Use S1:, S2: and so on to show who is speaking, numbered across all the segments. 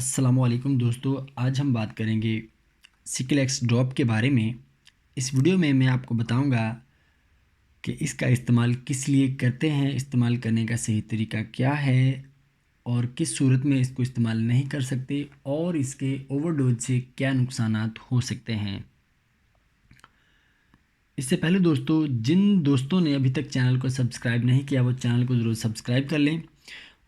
S1: अस्सलामुअलैकुम दोस्तों, आज हम बात करेंगे सिकलेक्स ड्रॉप के बारे में। इस वीडियो में मैं आपको बताऊंगा कि इसका इस्तेमाल किस लिए करते हैं, इस्तेमाल करने का सही तरीका क्या है और किस सूरत में इसको इस्तेमाल नहीं कर सकते और इसके ओवरडोज से क्या नुकसानात हो सकते हैं। इससे पहले दोस्तों, जिन दोस्तों ने अभी तक चैनल को सब्सक्राइब नहीं किया वो चैनल को ज़रूर सब्सक्राइब कर लें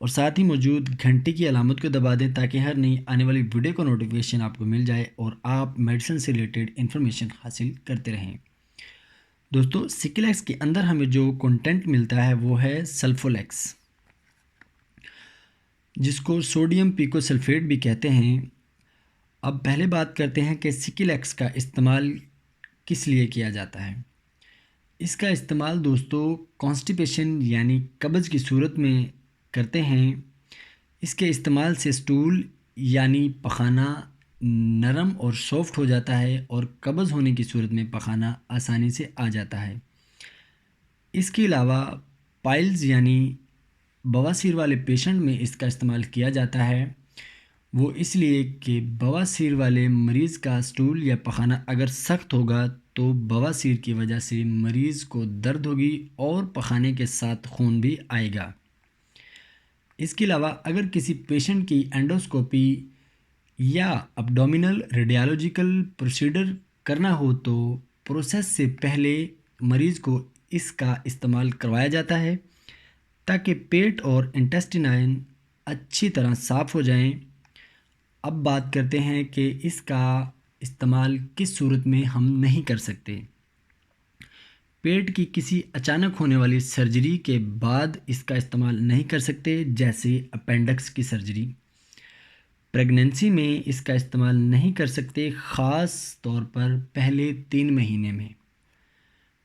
S1: और साथ ही मौजूद घंटी की अलामत को दबा दें ताकि हर नई आने वाली वीडियो का नोटिफिकेशन आपको मिल जाए और आप मेडिसिन से रिलेटेड इन्फॉर्मेशन हासिल करते रहें। दोस्तों, सिकलेक्स के अंदर हमें जो कंटेंट मिलता है वो है सल्फोलेक्स, जिसको सोडियम पिकोसल्फेट भी कहते हैं। अब पहले बात करते हैं कि सिकलेक्स का इस्तेमाल किस लिए किया जाता है। इसका इस्तेमाल दोस्तों कॉन्स्टिपेशन यानी कब्ज़ की सूरत में करते हैं। इसके इस्तेमाल से स्टूल यानी पखाना नरम और सॉफ्ट हो जाता है और कब्ज़ होने की सूरत में पखाना आसानी से आ जाता है। इसके अलावा पाइल्स यानी बवासीर वाले पेशेंट में इसका इस्तेमाल किया जाता है। वो इसलिए कि बवासीर वाले मरीज़ का स्टूल या पखाना अगर सख्त होगा तो बवासीर की वजह से मरीज़ को दर्द होगी और पखाने के साथ खून भी आएगा। इसके अलावा अगर किसी पेशेंट की एंडोस्कोपी या अब्डोमिनल रेडियोलॉजिकल प्रोसीजर करना हो तो प्रोसेस से पहले मरीज़ को इसका इस्तेमाल करवाया जाता है ताकि पेट और इंटेस्टाइन अच्छी तरह साफ़ हो जाएं। अब बात करते हैं कि इसका इस्तेमाल किस सूरत में हम नहीं कर सकते। पेट की किसी अचानक होने वाली सर्जरी के बाद इसका इस्तेमाल नहीं कर सकते, जैसे अपेंडिक्स की सर्जरी। प्रेगनेंसी में इसका इस्तेमाल नहीं कर सकते, ख़ास तौर पर पहले 3 महीने में।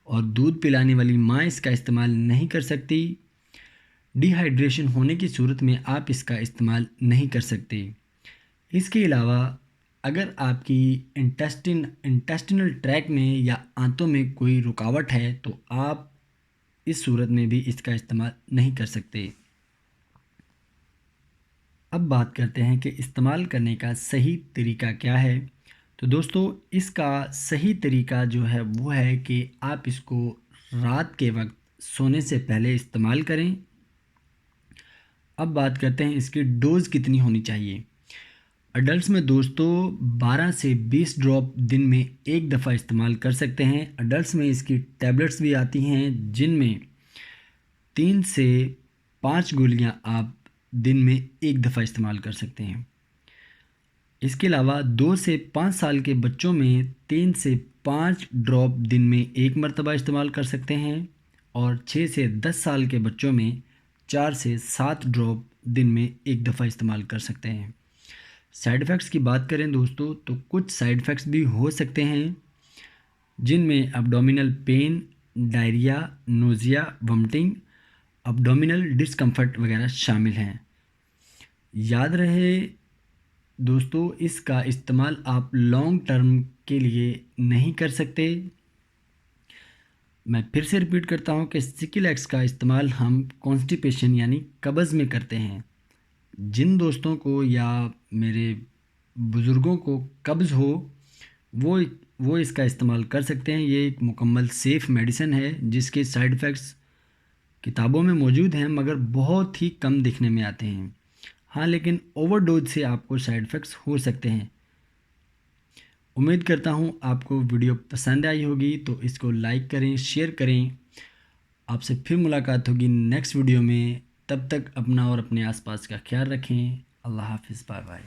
S1: और दूध पिलाने वाली माँ इसका इस्तेमाल नहीं कर सकती। डिहाइड्रेशन होने की सूरत में आप इसका इस्तेमाल नहीं कर सकते। इसके अलावा अगर आपकी इंटेस्टिनल ट्रैक में या आंतों में कोई रुकावट है तो आप इस सूरत में भी इसका इस्तेमाल नहीं कर सकते। अब बात करते हैं कि इस्तेमाल करने का सही तरीका क्या है। तो दोस्तों, इसका सही तरीका जो है वो है कि आप इसको रात के वक्त सोने से पहले इस्तेमाल करें। अब बात करते हैं इसकी डोज़ कितनी होनी चाहिए। अडल्ट्स में दोस्तों 12 से 20 ड्रॉप दिन में एक दफ़ा इस्तेमाल कर सकते हैं। अडल्ट्स में इसकी टैबलेट्स भी आती हैं जिनमें 3 से 5 गोलियां आप दिन में एक दफ़ा इस्तेमाल कर सकते हैं। इसके अलावा 2 से 5 साल के बच्चों में 3 से 5 ड्रॉप दिन में एक मरतबा इस्तेमाल कर सकते हैं और 6 से 10 साल के बच्चों में 4 से 7 ड्रॉप दिन में एक दफ़ा इस्तेमाल कर सकते हैं। साइड इफ़ेक्ट्स की बात करें दोस्तों तो कुछ साइड इफ़ेक्ट्स भी हो सकते हैं जिनमें abdominal pain, diarrhoea, nausea, vomiting, abdominal discomfort वगैरह शामिल हैं। याद रहे दोस्तों, इसका इस्तेमाल आप लॉन्ग टर्म के लिए नहीं कर सकते। मैं फिर से रिपीट करता हूँ कि सिकलेक्स का इस्तेमाल हम कॉन्स्टिपेशन यानी कब्ज़ में करते हैं। जिन दोस्तों को या मेरे बुज़ुर्गों को कब्ज़ हो वो इसका इस्तेमाल कर सकते हैं। ये एक मुकम्मल सेफ़ मेडिसिन है जिसके साइड इफ़ेक्ट्स किताबों में मौजूद हैं मगर बहुत ही कम दिखने में आते हैं। हाँ, लेकिन ओवरडोज से आपको साइड इफ़ेक्ट्स हो सकते हैं। उम्मीद करता हूँ आपको वीडियो पसंद आई होगी, तो इसको लाइक करें, शेयर करें। आपसे फिर मुलाकात होगी नेक्स्ट वीडियो में। तब तक अपना और अपने आसपास का ख्याल रखें। अल्लाह हाफ़िज़, बाय बाय।